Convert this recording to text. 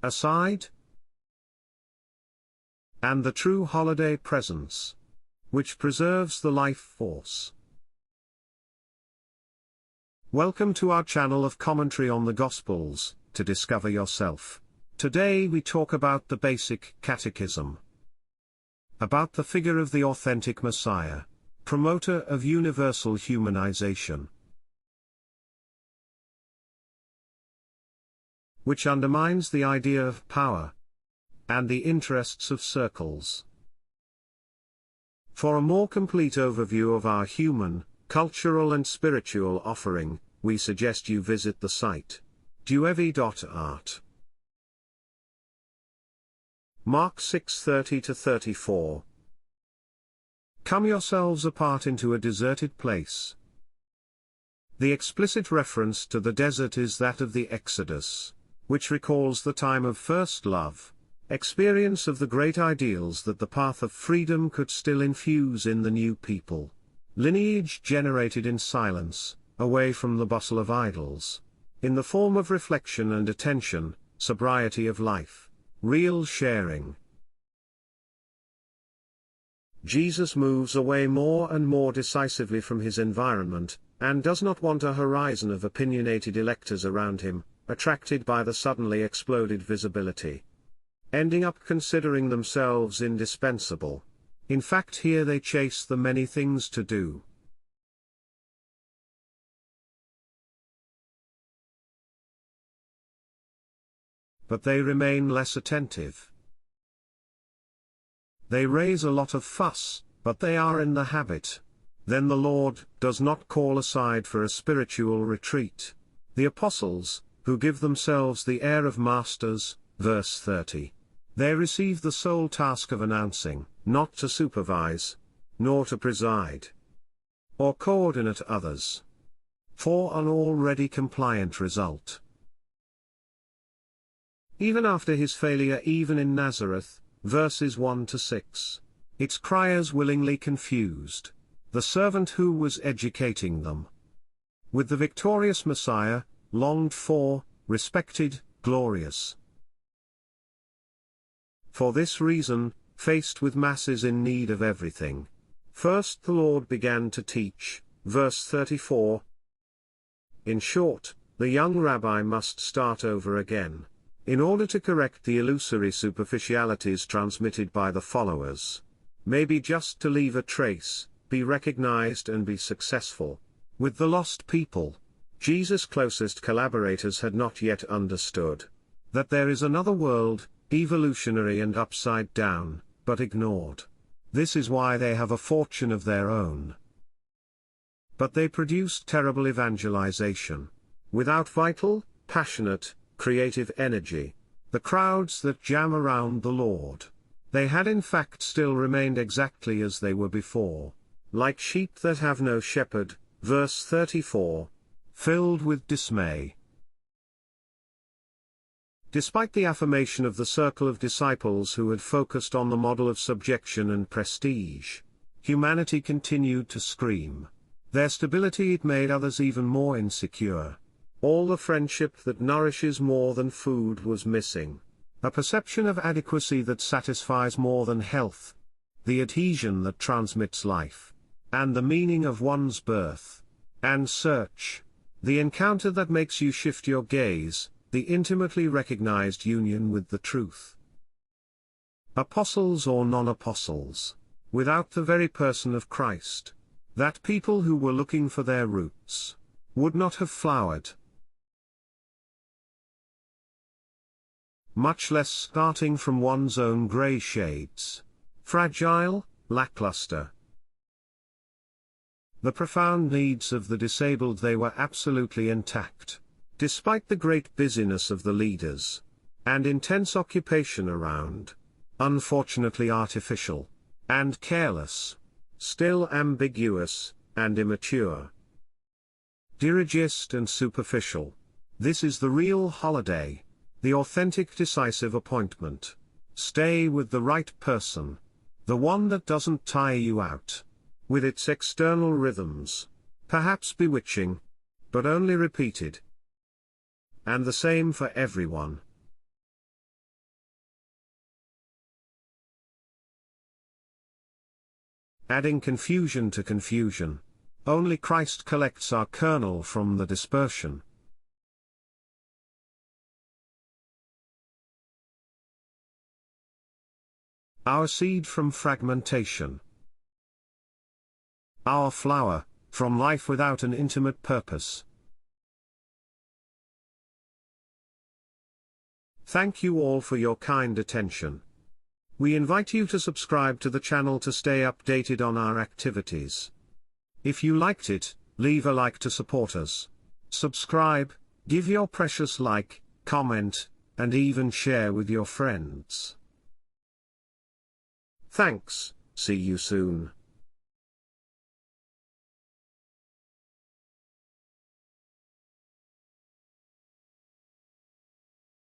aside, and the true holiday presence, which preserves the life force. Welcome to our channel of commentary on the Gospels, to discover yourself. Today we talk about the basic catechism, about the figure of the authentic Messiah, promoter of universal humanization, which undermines the idea of power and the interests of circles. For a more complete overview of our human, cultural and spiritual offering, we suggest you visit the site duevi.art. Mark 6:30-34. Come yourselves apart into a deserted place. The explicit reference to the desert is that of the Exodus, which recalls the time of first love, experience of the great ideals that the path of freedom could still infuse in the new people, lineage generated in silence, away from the bustle of idols, in the form of reflection and attention, sobriety of life, real sharing. Jesus moves away more and more decisively from his environment, and does not want a horizon of opinionated electors around him, attracted by the suddenly exploded visibility, ending up considering themselves indispensable. In fact, here they chase the many things to do, but they remain less attentive. They raise a lot of fuss, but they are in the habit. Then the Lord does not call aside for a spiritual retreat. The apostles, who give themselves the air of masters, verse 30. They receive the sole task of announcing, not to supervise, nor to preside, or coordinate others, for an already compliant result. Even after his failure even in Nazareth, verses 1-6, its criers willingly confused the servant who was educating them with the victorious Messiah, longed for, respected, glorious. For this reason, faced with masses in need of everything, first the Lord began to teach, verse 34. In short, the young rabbi must start over again, in order to correct the illusory superficialities transmitted by the followers. Maybe just to leave a trace, be recognized and be successful. With the lost people, Jesus' closest collaborators had not yet understood that there is another world, evolutionary and upside down, but ignored. This is why they have a fortune of their own. But they produced terrible evangelization. Without vital, passionate, creative energy, the crowds that jam around the Lord, they had in fact still remained exactly as they were before, like sheep that have no shepherd, verse 34, filled with dismay. Despite the affirmation of the circle of disciples who had focused on the model of subjection and prestige, humanity continued to scream. Their stability it made others even more insecure. All the friendship that nourishes more than food was missing. A perception of adequacy that satisfies more than health. The adhesion that transmits life. And the meaning of one's birth. And search. The encounter that makes you shift your gaze, the intimately recognized union with the truth. Apostles or non-apostles, without the very person of Christ, that people who were looking for their roots would not have flowered. Much less starting from one's own grey shades. Fragile, lackluster. The profound needs of the disabled, they were absolutely intact, despite the great busyness of the leaders, and intense occupation around, unfortunately artificial, and careless, still ambiguous, and immature. Dirigist and superficial. This is the real holiday, the authentic decisive appointment. Stay with the right person, the one that doesn't tire you out, with its external rhythms, perhaps bewitching, but only repeated. And the same for everyone. adding confusion to confusion. Only Christ collects our kernel from the dispersion. Our seed from fragmentation. Our flower, from life without an intimate purpose. Thank you all for your kind attention. We invite you to subscribe to the channel to stay updated on our activities. If you liked it, leave a like to support us. Subscribe, give your precious like, comment, and even share with your friends. Thanks, see you soon.